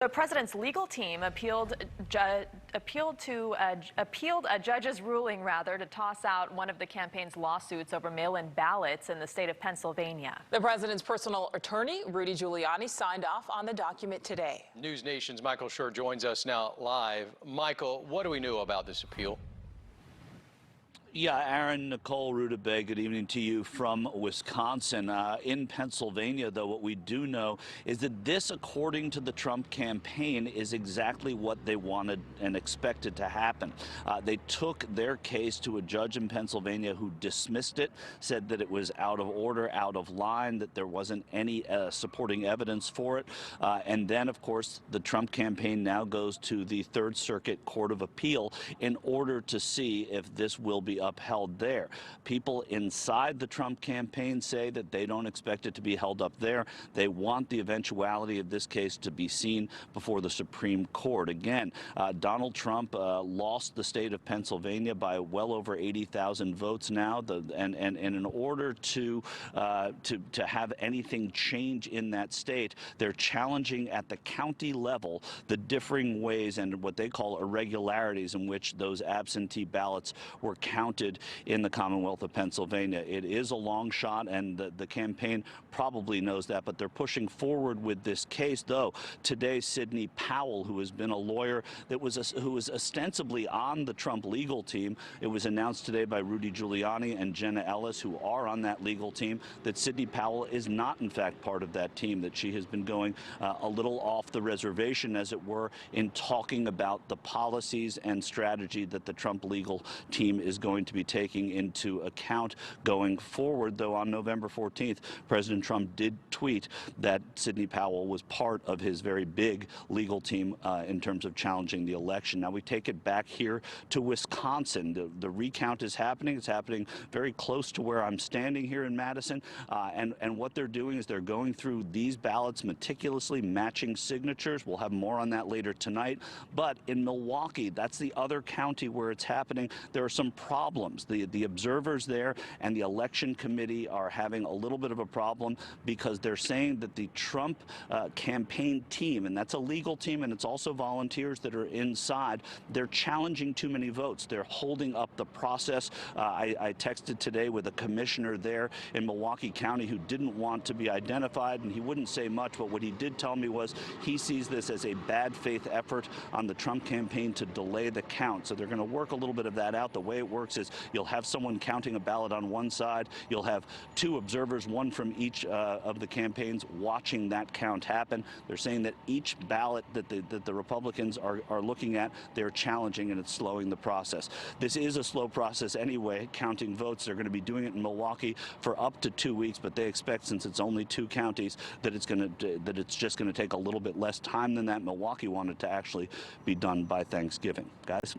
The president's legal team appealed a judge's ruling to toss out one of the campaign's lawsuits over mail-in ballots in the state of Pennsylvania. The president's personal attorney, Rudy Giuliani, signed off on the document today. NewsNation's Michael Schur joins us now live. Michael, what do we know about this appeal? Yeah, Aaron, Nicole, Rutabaga, good evening to you from Wisconsin. In Pennsylvania, though, what we do know is that this, according to the Trump campaign, is exactly what they wanted and expected to happen. They took their case to a judge in Pennsylvania who dismissed it, said that it was out of order, out of line, that there wasn't any supporting evidence for it. And then, of course, the Trump campaign now goes to the Third Circuit Court of Appeal in order to see if this will be upheld there. People inside the Trump campaign say that they don't expect it to be held up there. They want the eventuality of this case to be seen before the Supreme Court. Again, Donald Trump lost the state of Pennsylvania by well over 80,000 votes now. And in order to have anything change in that state, they're challenging at the county level the differing ways and what they call irregularities in which those absentee ballots were counted in the Commonwealth of Pennsylvania. It is a long shot, and the campaign probably knows that, but they're pushing forward with this case. Though today, Sidney Powell, who has been a lawyer who was ostensibly on the Trump legal team, it was announced today by Rudy Giuliani and Jenna Ellis, who are on that legal team, that Sidney Powell is not, in fact, part of that team, that she has been going a little off the reservation, as it were, in talking about the policies and strategy that the Trump legal team is going to be taking into account going forward. Though on November 14th, President Trump did tweet that Sidney Powell was part of his very big legal team in terms of challenging the election. Now we take it back here to Wisconsin. The recount is happening. It's happening very close to where I'm standing here in Madison. And what they're doing is they're going through these ballots meticulously, matching signatures. We'll have more on that later tonight. But in Milwaukee, that's the other county where it's happening, there are some problems. The observers there and the election committee are having a little bit of a problem because they're saying that the Trump campaign team, and that's a legal team and it's also volunteers that are inside, they're challenging too many votes. They're holding up the process. I texted today with a commissioner there in Milwaukee County who didn't want to be identified, and he wouldn't say much, but what he did tell me was he sees this as a bad faith effort on the Trump campaign to delay the count. So they're going to work a little bit of that out. The way it works is you'll have someone counting a ballot on one side. You'll have two observers, one from each of the campaigns, watching that count happen. They're saying that each ballot that the Republicans are looking at, they're challenging, and it's slowing the process. This is a slow process anyway, counting votes. They're going to be doing it in Milwaukee for up to 2 weeks, but they expect, since it's only 2 counties, that it's just going to take a little bit less time than that. Milwaukee wanted to actually be done by Thanksgiving. Guys?